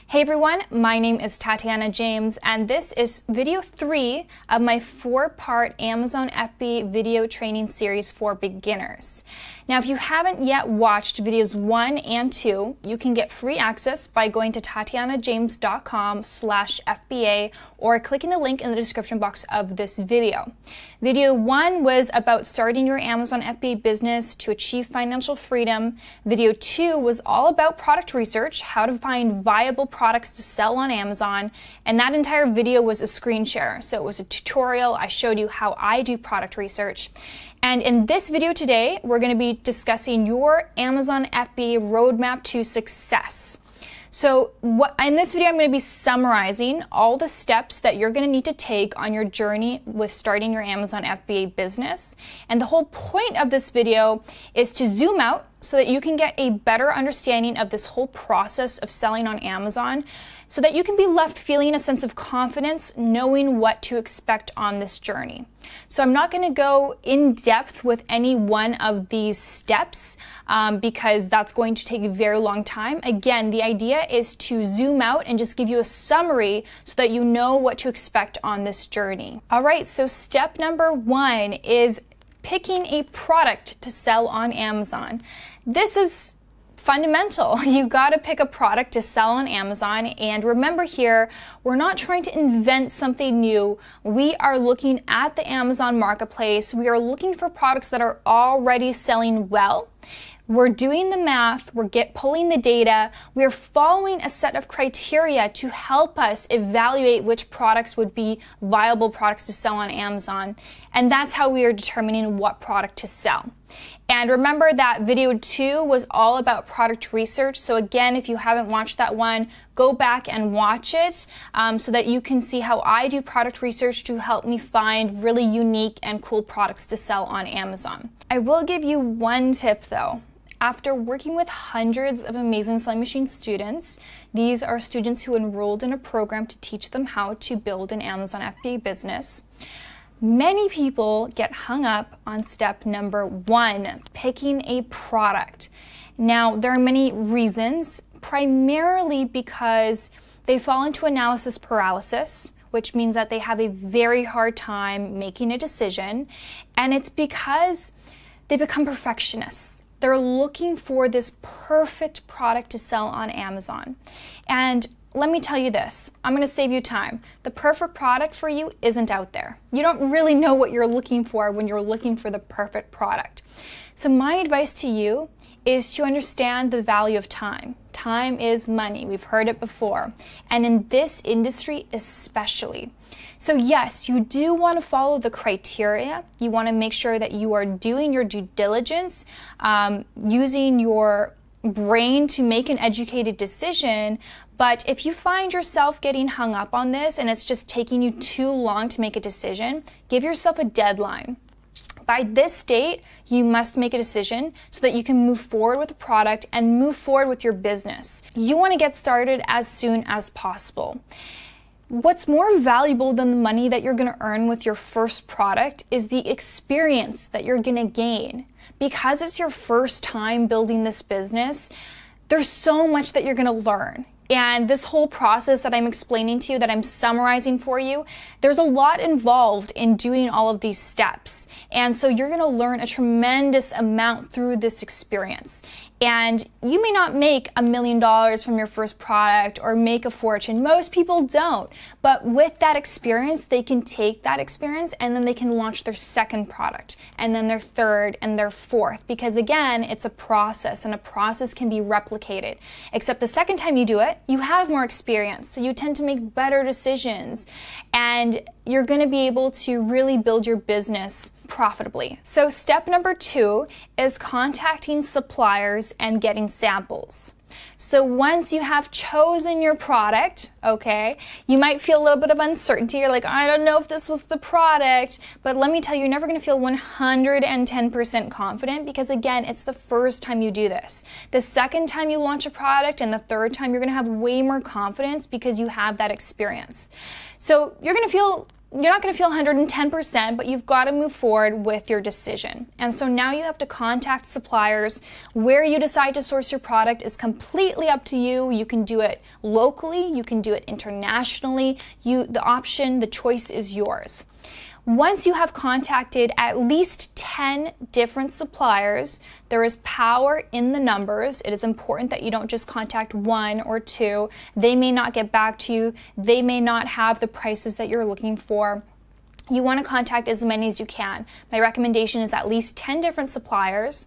Hey everyone, my name is Tatiana James, and this is video 3 of my 4-part Amazon FBA video training series for beginners. Now, if you haven't yet watched videos 1 and 2, you can get free access by going to tatianajames.com/FBA or clicking the link in the description box of this video. Video 1 was about starting your Amazon FBA business to achieve financial freedom. Video 2 was all about product research, how to find viable products to sell on Amazon, and that entire video was a screen share. So it was a tutorial. I showed you how I do product research. And in this video today, we're going to be discussing your Amazon FBA roadmap to success. So in this video, I'm going to be summarizing all the steps that you're going to need to take on your journey with starting your Amazon FBA business. And the whole point of this video is to zoom out so that you can get a better understanding of this whole process of selling on Amazon, so that you can be left feeling a sense of confidence, knowing what to expect on this journey. So I'm not going to go in depth with any one of these steps because that's going to take a very long time. Again, the idea is to zoom out and just give you a summary so that you know what to expect on this journey. All right, so step number 1 is picking a product to sell on Amazon. This is fundamental. You got to pick a product to sell on Amazon. And remember here, we're not trying to invent something new. We are looking at the Amazon marketplace. We are looking for products that are already selling well. We're doing the math, we're pulling the data, we're following a set of criteria to help us evaluate which products would be viable products to sell on Amazon. And that's how we are determining what product to sell. And remember that video 2 was all about product research. So again, if you haven't watched that one, go back and watch it so that you can see how I do product research to help me find really unique and cool products to sell on Amazon. I will give you one tip though. After working with hundreds of amazing Sewing Machine students, these are students who enrolled in a program to teach them how to build an Amazon FBA business. Many people get hung up on step number 1, picking a product. Now, there are many reasons, primarily because they fall into analysis paralysis, which means that they have a very hard time making a decision, and it's because they become perfectionists. They're looking for this perfect product to sell on Amazon. And let me tell you this, I'm going to save you time. The perfect product for you isn't out there. You don't really know what you're looking for when you're looking for the perfect product. So my advice to you is to understand the value of time. Time is money. We've heard it before. And in this industry especially. So yes, you do want to follow the criteria. You want to make sure that you are doing your due diligence, using your brain to make an educated decision. But if you find yourself getting hung up on this and it's just taking you too long to make a decision, give yourself a deadline. By this date, you must make a decision so that you can move forward with the product and move forward with your business. You want to get started as soon as possible. What's more valuable than the money that you're going to earn with your first product is the experience that you're going to gain. Because it's your first time building this business, there's so much that you're going to learn. And this whole process that I'm explaining to you, that I'm summarizing for you, there's a lot involved in doing all of these steps. And so you're going to learn a tremendous amount through this experience. And you may not make $1 million from your first product or make a fortune. Most people don't. But with that experience, they can take that experience and then they can launch their second product and then their third and their fourth. Because again, it's a process and a process can be replicated. Except the second time you do it, you have more experience. So you tend to make better decisions and you're going to be able to really build your business profitably. So step number 2 is contacting suppliers and getting samples. So once you have chosen your product, okay, you might feel a little bit of uncertainty. You're like, I don't know if this was the product, but let me tell you, you're never going to feel 110% confident because again, it's the first time you do this. The second time you launch a product and the third time, you're going to have way more confidence because you have that experience. So you're going to feel you're not going to feel 110%, but you've got to move forward with your decision. And so now you have to contact suppliers. Where you decide to source your product is completely up to you. You can do it locally, you can do it internationally. The choice is yours. Once you have contacted at least 10 different suppliers, there is power in the numbers. It is important that you don't just contact one or two. They may not get back to you. They may not have the prices that you're looking for. You want to contact as many as you can. My recommendation is at least 10 different suppliers.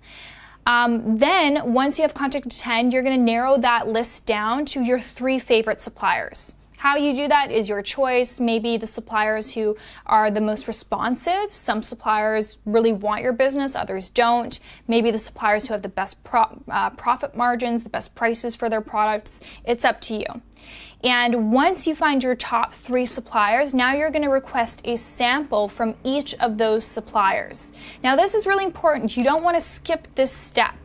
Then once you have contacted 10, you're going to narrow that list down to your 3 favorite suppliers. How you do that is your choice. Maybe the suppliers who are the most responsive. Some suppliers really want your business, others don't. Maybe the suppliers who have the best profit margins, the best prices for their products. It's up to you. And once you find your top 3 suppliers, now you're going to request a sample from each of those suppliers. Now this is really important. You don't want to skip this step.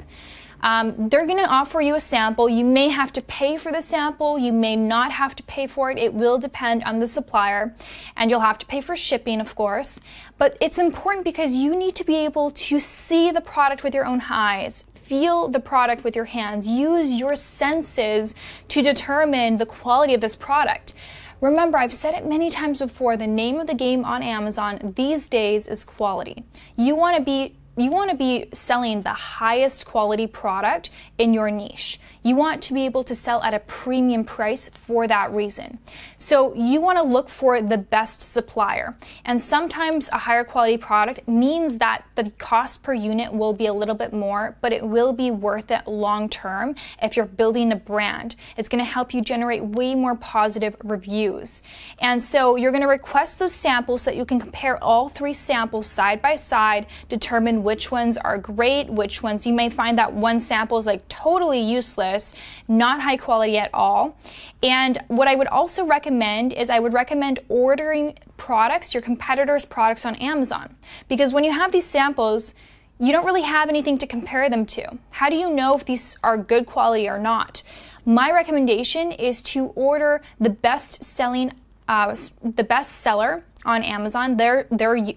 They're going to offer you a sample. You may have to pay for the sample. You may not have to pay for it. It will depend on the supplier, and you'll have to pay for shipping, of course. But it's important because you need to be able to see the product with your own eyes, feel the product with your hands, use your senses to determine the quality of this product. Remember, I've said it many times before, the name of the game on Amazon these days is quality. You want to be selling the highest quality product in your niche. You want to be able to sell at a premium price for that reason. So you want to look for the best supplier. And sometimes a higher quality product means that the cost per unit will be a little bit more, but it will be worth it long term if you're building a brand. It's going to help you generate way more positive reviews. And so you're going to request those samples so that you can compare all 3 samples side by side, determine which ones are great, which ones you may find that one sample is like totally useless, not high quality at all. And what I would also recommend is I would recommend ordering products, your competitors' products on Amazon. Because when you have these samples, you don't really have anything to compare them to. How do you know if these are good quality or not? My recommendation is to order the best seller on Amazon, their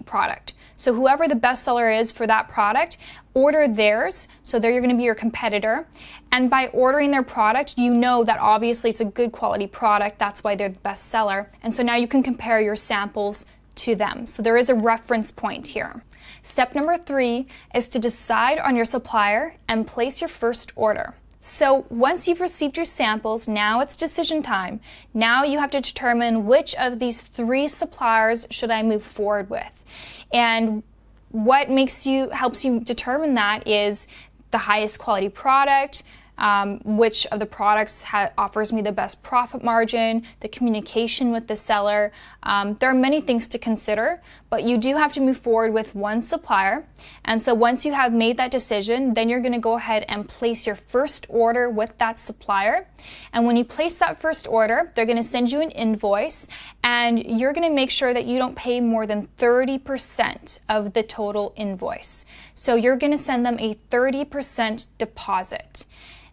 product. So whoever the best seller is for that product, order theirs. So they're going to be your competitor. And by ordering their product, you know that obviously it's a good quality product. That's why they're the best seller. And so now you can compare your samples to them. So there is a reference point here. Step number 3 is to decide on your supplier and place your first order. So once you've received your samples, now it's decision time. Now you have to determine which of these 3 suppliers should I move forward with. And what helps you determine that is the highest quality product, which of the products offers me the best profit margin, the communication with the seller. There are many things to consider, but you do have to move forward with one supplier. And so once you have made that decision, then you're going to go ahead and place your first order with that supplier. And when you place that first order, they're going to send you an invoice, and you're going to make sure that you don't pay more than 30% of the total invoice. So you're going to send them a 30% deposit.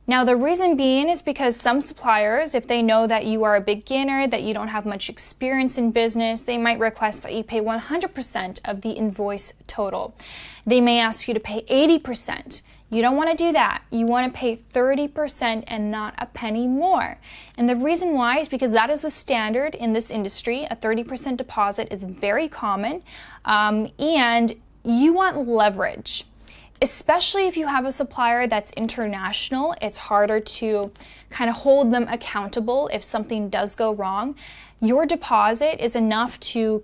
Now, the reason being is because some suppliers, if they know that you are a beginner, that you don't have much experience in business, they might request that you pay 100% of the invoice total. They may ask you to pay 80%. You don't want to do that. You want to pay 30% and not a penny more. And the reason why is because that is the standard in this industry. A 30% deposit is very common, and you want leverage. Especially if you have a supplier that's international, it's harder to kind of hold them accountable if something does go wrong. Your deposit is enough to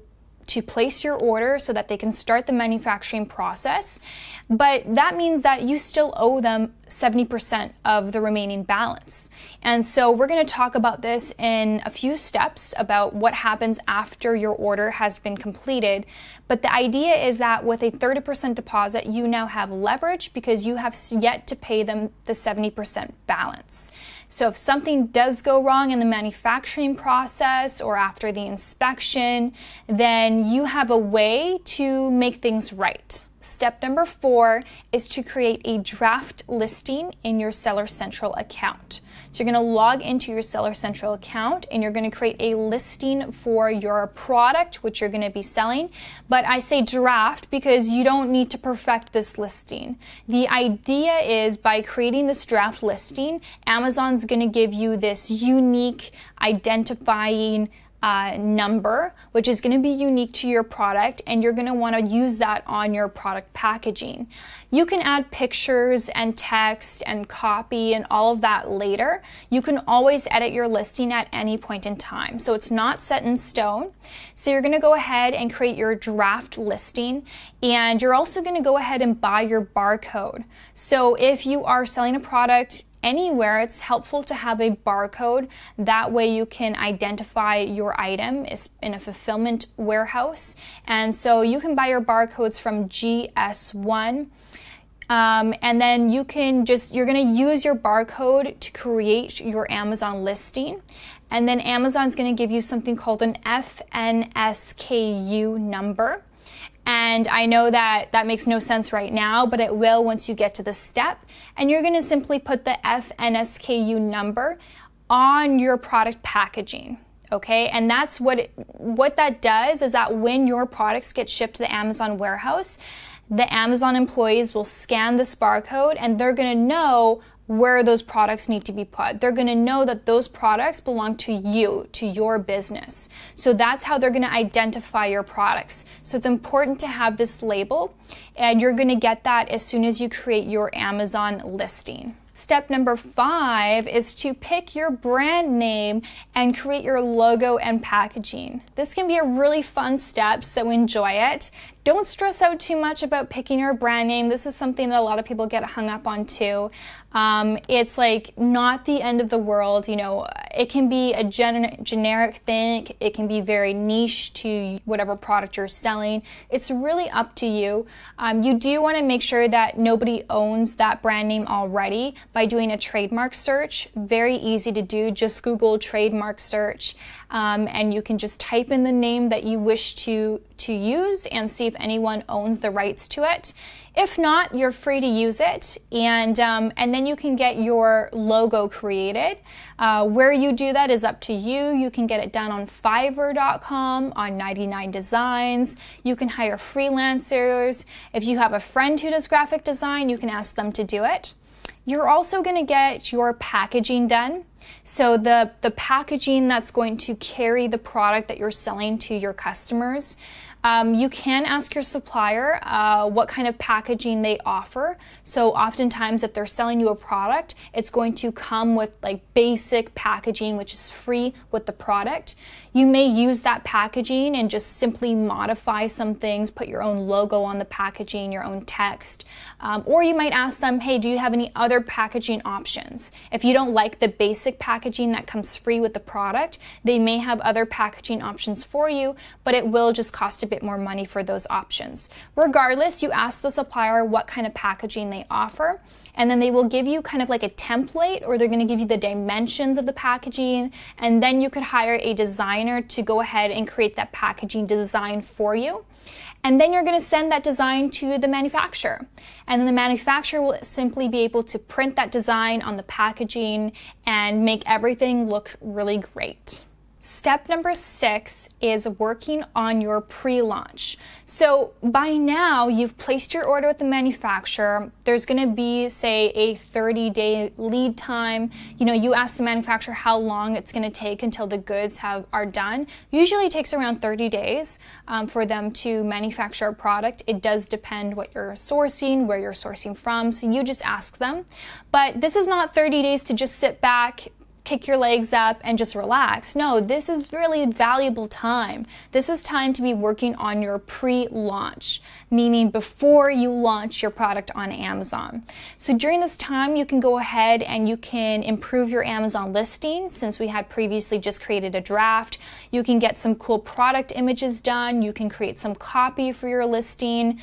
place your order so that they can start the manufacturing process, but that means that you still owe them 70% of the remaining balance. And so we're going to talk about this in a few steps about what happens after your order has been completed. But the idea is that with a 30% deposit, you now have leverage because you have yet to pay them the 70% balance. So if something does go wrong in the manufacturing process or after the inspection, then you have a way to make things right. Step number 4 is to create a draft listing in your Seller Central account. So you're going to log into your Seller Central account and you're going to create a listing for your product, which you're going to be selling. But I say draft because you don't need to perfect this listing. The idea is by creating this draft listing, Amazon's going to give you this unique identifying number, which is going to be unique to your product, and you're going to want to use that on your product packaging. You can add pictures and text and copy and all of that later. You can always edit your listing at any point in time, so it's not set in stone. So you're going to go ahead and create your draft listing, and you're also going to go ahead and buy your barcode. So if you are selling a product anywhere, it's helpful to have a barcode. That way you can identify your item in a fulfillment warehouse. And so you can buy your barcodes from GS1. And then you're going to use your barcode to create your Amazon listing. And then Amazon's going to give you something called an FNSKU number. And I know that that makes no sense right now, but it will once you get to the step. And you're going to simply put the FNSKU number on your product packaging. Okay, and that's what that does is that when your products get shipped to the Amazon warehouse, the Amazon employees will scan this barcode and they're going to know where those products need to be put. They're going to know that those products belong to you, to your business. So that's how they're going to identify your products. So it's important to have this label, and you're going to get that as soon as you create your Amazon listing. Step number 5 is to pick your brand name and create your logo and packaging. This can be a really fun step, so enjoy it. Don't stress out too much about picking your brand name. This is something that a lot of people get hung up on too. It's like not the end of the world. You know, it can be a generic thing. It can be very niche to whatever product you're selling. It's really up to you. You do want to make sure that nobody owns that brand name already by doing a trademark search. Very easy to do. Just Google trademark search. And you can just type in the name that you wish to use and see if anyone owns the rights to it. If not, you're free to use it, and then you can get your logo created. Where you do that is up to you. You can get it done on Fiverr.com, on 99 Designs. You can hire freelancers. If you have a friend who does graphic design, you can ask them to do it. You're also going to get your packaging done. So the packaging that's going to carry the product that you're selling to your customers. You can ask your supplier what kind of packaging they offer. So oftentimes if they're selling you a product, it's going to come with like basic packaging, which is free with the product. You may use that packaging and just simply modify some things, put your own logo on the packaging, your own text. Or you might ask them, hey, do you have any other packaging options? If you don't like the basic packaging that comes free with the product, they may have other packaging options for you, but it will just cost a bit more money for those options. Regardless, you ask the supplier what kind of packaging they offer, and then they will give you kind of like a template, or they're going to give you the dimensions of the packaging, and then you could hire a designer to go ahead and create that packaging design for you. And then you're going to send that design to the manufacturer. And then the manufacturer will simply be able to print that design on the packaging and make everything look really great. Step number 6 is working on your pre-launch. So by now you've placed your order with the manufacturer. There's going to be, say, a 30-day lead time. You know, you ask the manufacturer how long it's going to take until the goods are done. Usually it takes around 30 days for them to manufacture a product. It does depend what you're sourcing, where you're sourcing from, so you just ask them. But this is not 30 days to just sit back, kick your legs up and just relax. No, this is really valuable time. This is time to be working on your pre-launch, meaning before you launch your product on Amazon. So during this time, you can go ahead and you can improve your Amazon listing. Since we had previously just created a draft, you can get some cool product images done. You can create some copy for your listing.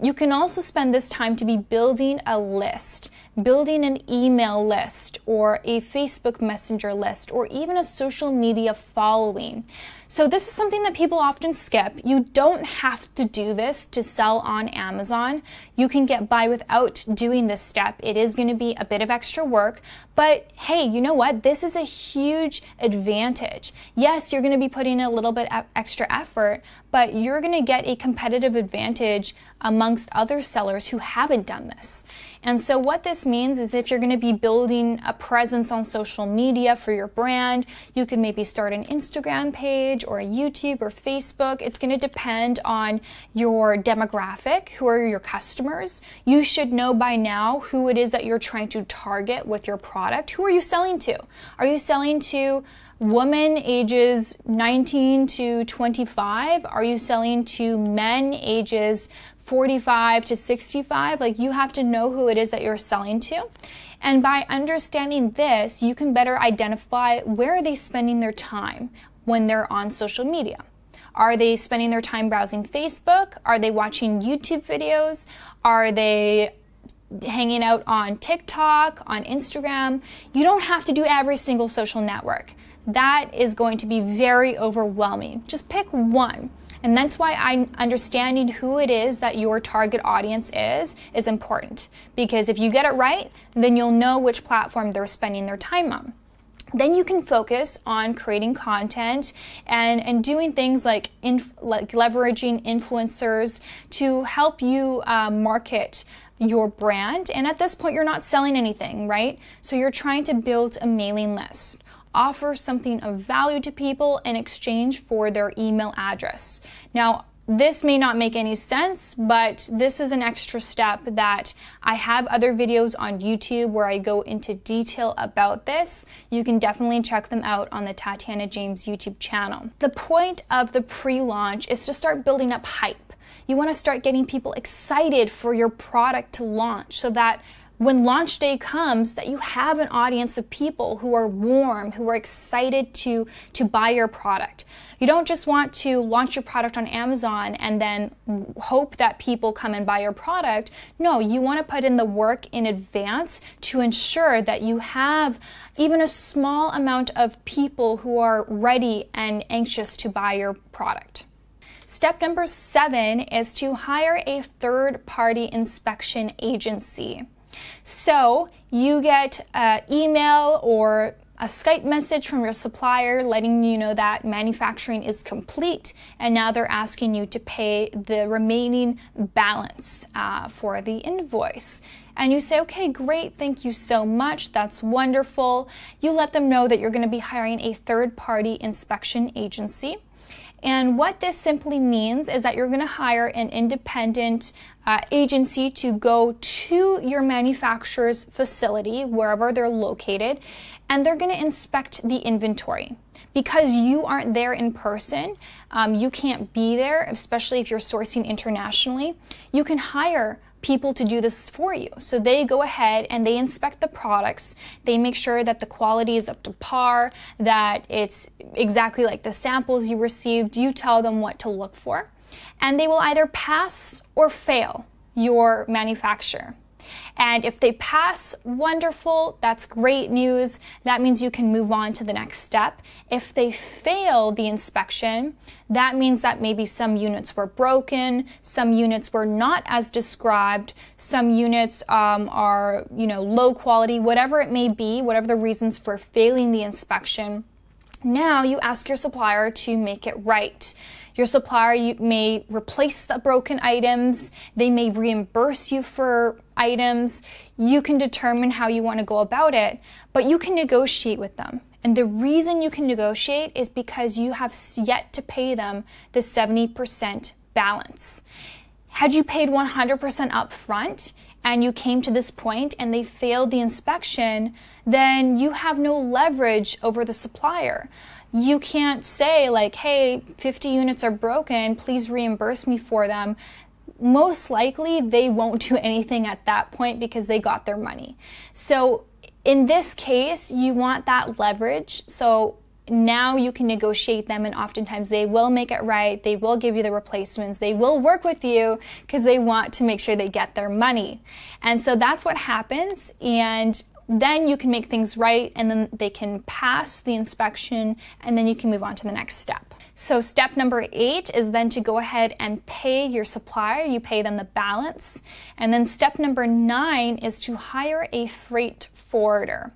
You can also spend this time to be building a list, building an email list or a Facebook Messenger list or even a social media following. So this is something that people often skip. You don't have to do this to sell on Amazon. You can get by without doing this step. It is going to be a bit of extra work, but hey, you know what? This is a huge advantage. Yes, you're going to be putting a little bit of extra effort, but you're going to get a competitive advantage amongst other sellers who haven't done this. And so what this means is if you're going to be building a presence on social media for your brand, you could maybe start an Instagram page or a YouTube or Facebook. It's going to depend on your demographic, who are your customers. You should know by now who it is that you're trying to target with your product. Who are you selling to? Are you selling to women ages 19 to 25? Are you selling to men ages 45 to 65? Like, you have to know who it is that you're selling to. And by understanding this, you can better identify where are they spending their time when they're on social media. Are they spending their time browsing Facebook? Are they watching YouTube videos? Are they hanging out on TikTok, on Instagram? You don't have to do every single social network. That is going to be very overwhelming. Just pick one. And that's why understanding who it is that your target audience is important. Because if you get it right, then you'll know which platform they're spending their time on. Then you can focus on creating content and doing things like leveraging influencers to help you market your brand. And at this point, you're not selling anything, right? So you're trying to build a mailing list. Offer something of value to people in exchange for their email address. Now, this may not make any sense, but this is an extra step that I have other videos on YouTube where I go into detail about this. You can definitely check them out on the Tatiana James YouTube channel. The point of the pre-launch is to start building up hype. You want to start getting people excited for your product to launch so that when launch day comes, that you have an audience of people who are warm, who are excited to buy your product. You don't just want to launch your product on Amazon and then hope that people come and buy your product. No, you want to put in the work in advance to ensure that you have even a small amount of people who are ready and anxious to buy your product. Step number 7 is to hire a third-party inspection agency. So you get an email or a Skype message from your supplier letting you know that manufacturing is complete, and now they're asking you to pay the remaining balance for the invoice. And you say, okay, great, thank you so much, that's wonderful. You let them know that you're going to be hiring a third-party inspection agency. And what this simply means is that you're going to hire an independent agency to go to your manufacturer's facility, wherever they're located, and they're going to inspect the inventory. Because you aren't there in person, you can't be there, especially if you're sourcing internationally, you can hire people to do this for you. So they go ahead and they inspect the products. They make sure that the quality is up to par, that it's exactly like the samples you received. You tell them what to look for. And they will either pass or fail your manufacturer. And if they pass, wonderful, that's great news. That means you can move on to the next step. If they fail the inspection, that means that maybe some units were broken, some units were not as described, some units are, low quality, whatever it may be, whatever the reasons for failing the inspection. Now you ask your supplier to make it right. Your supplier may replace the broken items. They may reimburse you for items. You can determine how you want to go about it, but you can negotiate with them. And the reason you can negotiate is because you have yet to pay them the 70% balance. Had you paid 100% up front and you came to this point and they failed the inspection, then you have no leverage over the supplier. You can't say like, hey, 50 units are broken, please reimburse me for them. Most likely they won't do anything at that point because they got their money. So in this case, you want that leverage. So now you can negotiate them, and oftentimes they will make it right. They will give you the replacements. They will work with you because they want to make sure they get their money. And so that's what happens. And then you can make things right, and then they can pass the inspection, and then you can move on to the next step. So step number 8 is then to go ahead and pay your supplier. You pay them the balance. And then step number 9 is to hire a freight forwarder.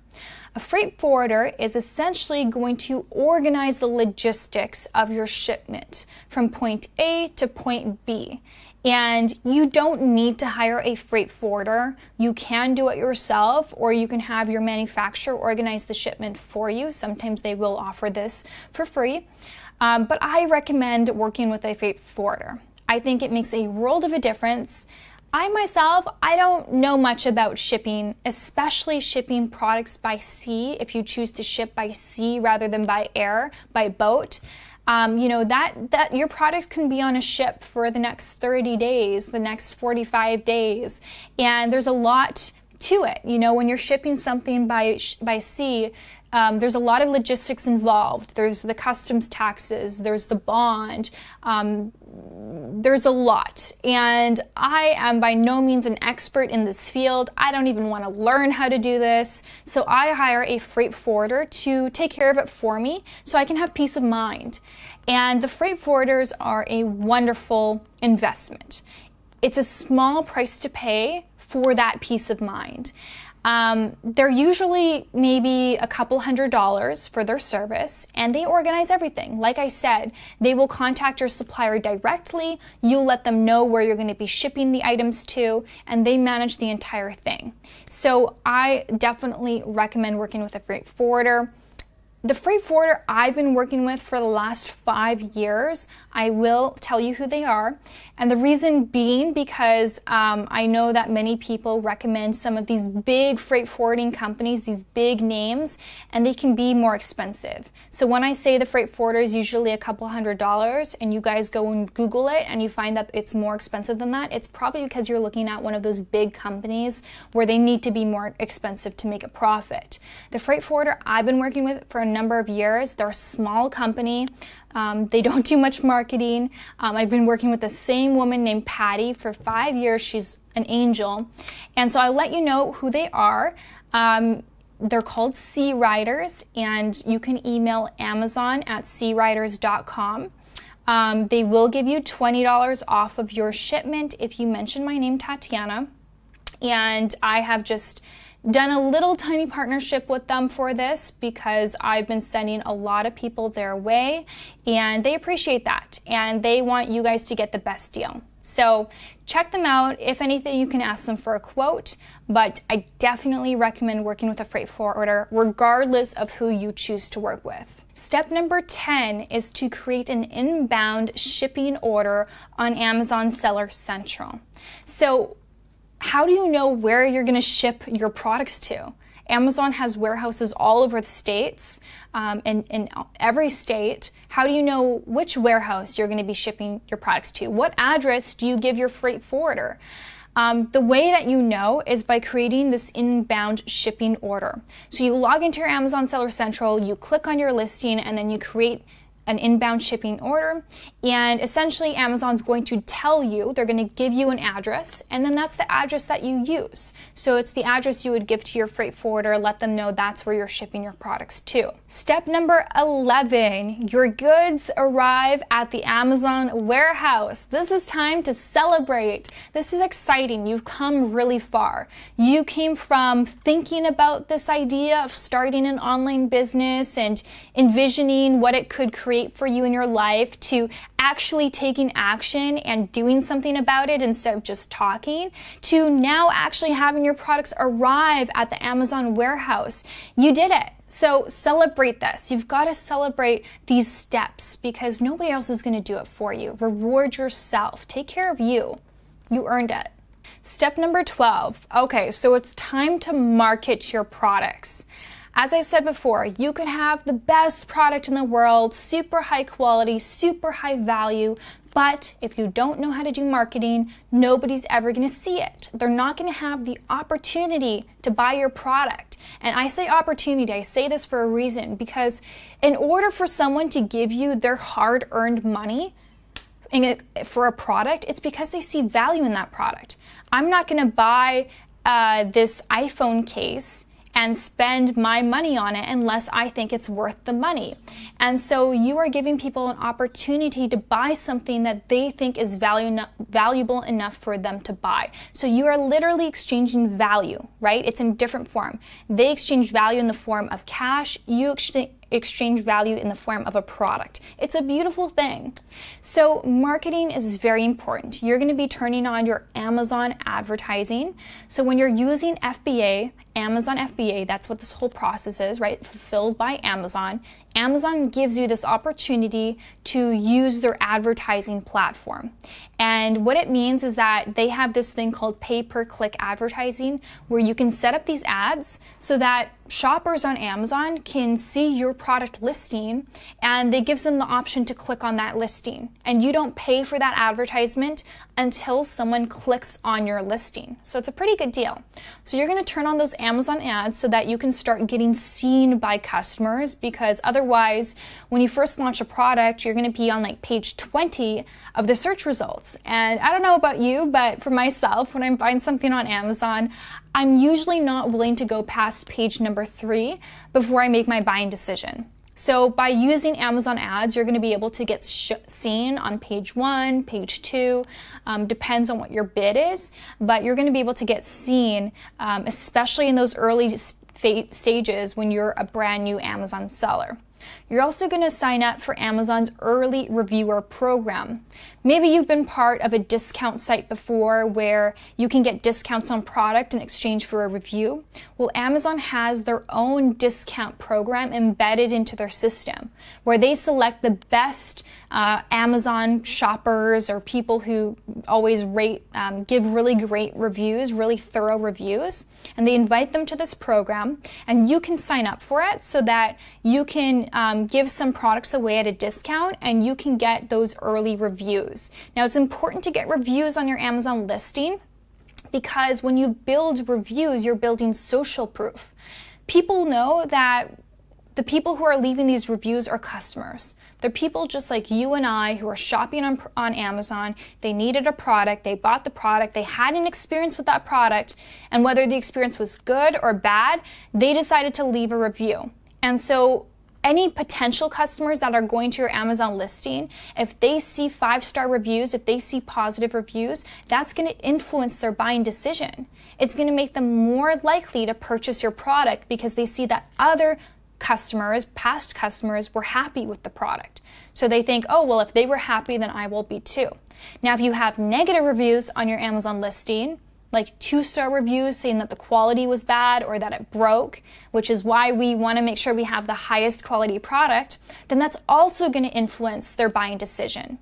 A freight forwarder is essentially going to organize the logistics of your shipment from point A to point B. And you don't need to hire a freight forwarder. You can do it yourself, or you can have your manufacturer organize the shipment for you. Sometimes they will offer this for free. But I recommend working with a freight forwarder. I think it makes a world of a difference. I don't know much about shipping, especially shipping products by sea. If you choose to ship by sea rather than by air, by boat, that your products can be on a ship for the next 30 days, the next 45 days, and there's a lot to it. When you're shipping something by sea, there's a lot of logistics involved. There's the customs taxes, there's the bond, there's a lot. And I am by no means an expert in this field. I don't even want to learn how to do this. So I hire a freight forwarder to take care of it for me so I can have peace of mind. And the freight forwarders are a wonderful investment. It's a small price to pay for that peace of mind. They're usually maybe a couple $100s for their service, and they organize everything. Like I said, they will contact your supplier directly. You'll let them know where you're going to be shipping the items to, and they manage the entire thing. So I definitely recommend working with a freight forwarder. The freight forwarder I've been working with for the last 5 years, I will tell you who they are. And the reason being because I know that many people recommend some of these big freight forwarding companies, these big names, and they can be more expensive. So when I say the freight forwarder is usually a couple $100s, and you guys go and Google it and you find that it's more expensive than that, it's probably because you're looking at one of those big companies where they need to be more expensive to make a profit. The freight forwarder I've been working with for a number of years, they're a small company. They don't do much marketing. I've been working with the same woman named Patty for 5 years. She's an angel. And so I'll let you know who they are. They're called Sea Riders, and you can email amazon@seariders.com. They will give you $20 off of your shipment if you mention my name, Tatiana. And I have just done a little tiny partnership with them for this because I've been sending a lot of people their way, and they appreciate that, and they want you guys to get the best deal. So check them out. If anything, you can ask them for a quote, but I definitely recommend working with a freight forwarder regardless of who you choose to work with. Step number 10 is to create an inbound shipping order on Amazon Seller Central. So how do you know where you're going to ship your products to? Amazon has warehouses all over the states, in every state. How do you know which warehouse you're going to be shipping your products to? What address do you give your freight forwarder? The way that you know is by creating this inbound shipping order. So you log into your Amazon Seller Central, you click on your listing, and then you create an inbound shipping order, and essentially Amazon's going to tell you, they're going to give you an address, and then that's the address that you use. So it's the address you would give to your freight forwarder, let them know that's where you're shipping your products to. Step number 11, your goods arrive at the Amazon warehouse. This is time to celebrate. This is exciting. You've come really far. You came from thinking about this idea of starting an online business and envisioning what it could create for you in your life to actually taking action and doing something about it instead of just talking, to now actually having your products arrive at the Amazon warehouse. You did it. So celebrate this. You've got to celebrate these steps because nobody else is going to do it for you. Reward yourself. Take care of you. You earned it. Step number 12. Okay, so it's time to market your products. As I said before, you could have the best product in the world, super high quality, super high value, But if you don't know how to do marketing, nobody's ever going to see it. They're not going to have the opportunity to buy your product. And I say opportunity, I say this for a reason, because in order for someone to give you their hard-earned money for a product, it's because they see value in that product. I'm not going to buy this iPhone case and spend my money on it unless I think it's worth the money. And so you are giving people an opportunity to buy something that they think is valuable enough for them to buy. So you are literally exchanging value, right? It's in different form. They exchange value in the form of cash. You exchange value in the form of a product. It's a beautiful thing. So marketing is very important. You're going to be turning on your Amazon advertising. So when you're using FBA, Amazon FBA, that's what this whole process is, right? Fulfilled by Amazon. Amazon gives you this opportunity to use their advertising platform. And what it means is that they have this thing called pay-per-click advertising, where you can set up these ads so that shoppers on Amazon can see your product listing, and it gives them the option to click on that listing. And you don't pay for that advertisement until someone clicks on your listing. So it's a pretty good deal. So you're going to turn on those Amazon ads so that you can start getting seen by customers, because otherwise, when you first launch a product, you're going to be on like page 20 of the search results. And I don't know about you, but for myself, when I'm buying something on Amazon, I'm usually not willing to go past page number 3 before I make my buying decision. So by using Amazon ads, you're going to be able to get seen on page 1, page 2, depends on what your bid is, but you're going to be able to get seen, especially in those early stages when you're a brand new Amazon seller. You're also going to sign up for Amazon's early reviewer program. Maybe you've been part of a discount site before where you can get discounts on product in exchange for a review. Well, Amazon has their own discount program embedded into their system, where they select the best Amazon shoppers or people who always give really great reviews, really thorough reviews, and they invite them to this program, and you can sign up for it so that you can give some products away at a discount and you can get those early reviews. Now, it's important to get reviews on your Amazon listing, because when you build reviews, you're building social proof. People know that the people who are leaving these reviews are customers. They're people just like you and I who are shopping on Amazon. They needed a product, they bought the product, they had an experience with that product, and whether the experience was good or bad, they decided to leave a review. And so any potential customers that are going to your Amazon listing, if they see 5-star reviews, if they see positive reviews, that's going to influence their buying decision. It's going to make them more likely to purchase your product because they see that other customers, past customers, were happy with the product. So they think, oh, well, if they were happy, then I will be too. Now, if you have negative reviews on your Amazon listing, like 2-star reviews saying that the quality was bad or that it broke, which is why we want to make sure we have the highest quality product, then that's also going to influence their buying decision.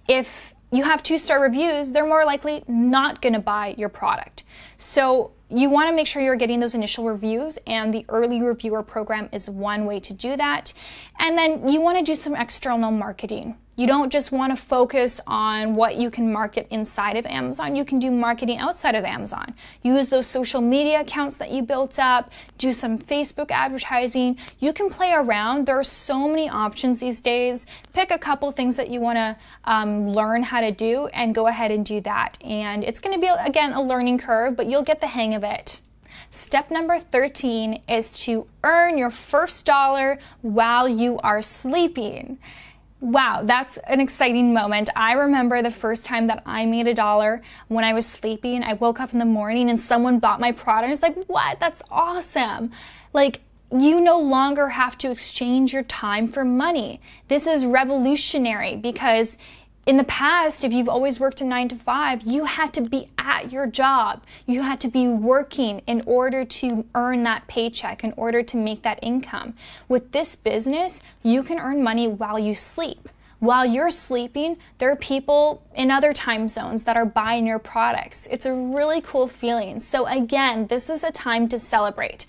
If you have 2-star reviews, they're more likely not going to buy your product. So you want to make sure you're getting those initial reviews, and the early reviewer program is one way to do that. And then you want to do some external marketing. You don't just want to focus on what you can market inside of Amazon. You can do marketing outside of Amazon. Use those social media accounts that you built up, do some Facebook advertising. You can play around. There are so many options these days. Pick a couple things that you want to learn how to do and go ahead and do that. And it's going to be, again, a learning curve, but you'll get the hang of it. Step number 13 is to earn your first dollar while you are sleeping. Wow, that's an exciting moment. I remember the first time that I made $1 when I was sleeping. I woke up in the morning and someone bought my product. I was like, what? That's awesome. Like, you no longer have to exchange your time for money. This is revolutionary because in the past, if you've always worked a 9-to-5, you had to be at your job. You had to be working in order to earn that paycheck, in order to make that income. With this business, you can earn money while you sleep. While you're sleeping, there are people in other time zones that are buying your products. It's a really cool feeling. So again, this is a time to celebrate.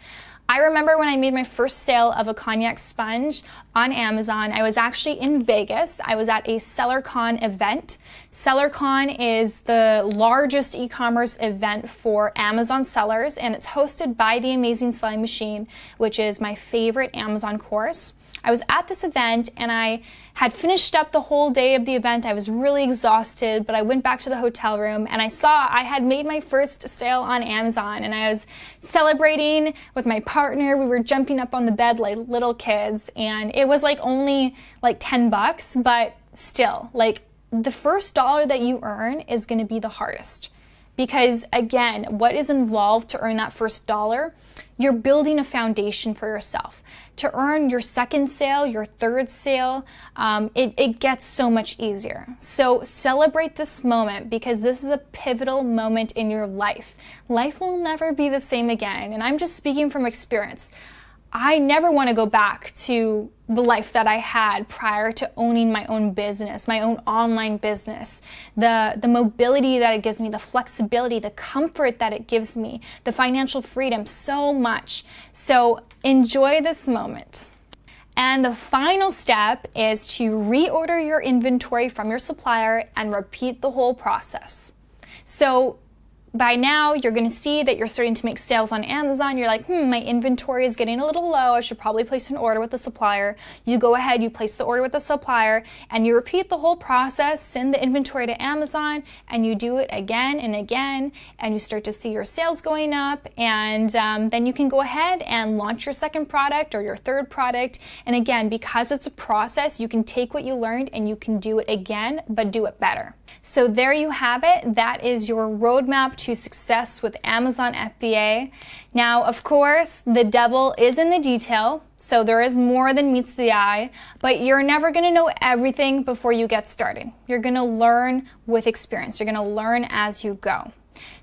I remember when I made my first sale of a cognac sponge on Amazon, I was actually in Vegas. I was at a SellerCon event. SellerCon is the largest e-commerce event for Amazon sellers, and it's hosted by The Amazing Selling Machine, which is my favorite Amazon course. I was at this event and I had finished up the whole day of the event. I was really exhausted, but I went back to the hotel room and I saw I had made my first sale on Amazon, and I was celebrating with my partner. We were jumping up on the bed like little kids, and it was like only like $10, but still, like the first dollar that you earn is going to be the hardest. Because again, what is involved to earn that first dollar? You're building a foundation for yourself. To earn your second sale, your third sale, it gets so much easier. So celebrate this moment, because this is a pivotal moment in your life. Life will never be the same again. And I'm just speaking from experience. I never want to go back to the life that I had prior to owning my own business, my own online business. The mobility that it gives me, the flexibility, the comfort that it gives me, the financial freedom, so much. So enjoy this moment. And the final step is to reorder your inventory from your supplier and repeat the whole process. So by now, you're going to see that you're starting to make sales on Amazon. You're like, my inventory is getting a little low. I should probably place an order with the supplier. You go ahead, you place the order with the supplier, and you repeat the whole process, send the inventory to Amazon, and you do it again and again, and you start to see your sales going up, and then you can go ahead and launch your second product or your third product. And again, because it's a process, you can take what you learned and you can do it again, but do it better. So there you have it. That is your roadmap to success with Amazon FBA. Now, of course, the devil is in the detail, so there is more than meets the eye, but you're never going to know everything before you get started. You're going to learn with experience. You're going to learn as you go.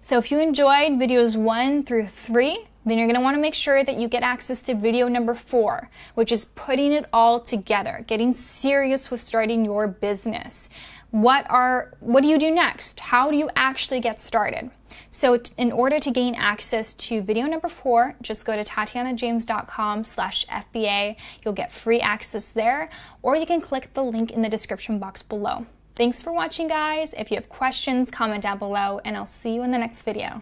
So if you enjoyed videos 1 through 3, then you're going to want to make sure that you get access to video number 4, which is putting it all together, getting serious with starting your business. What do you do next? How do you actually get started? So in order to gain access to video number 4, just go to tatianajames.com/FBA. You'll get free access there, or you can click the link in the description box below. Thanks for watching, guys. If you have questions, comment down below, and I'll see you in the next video.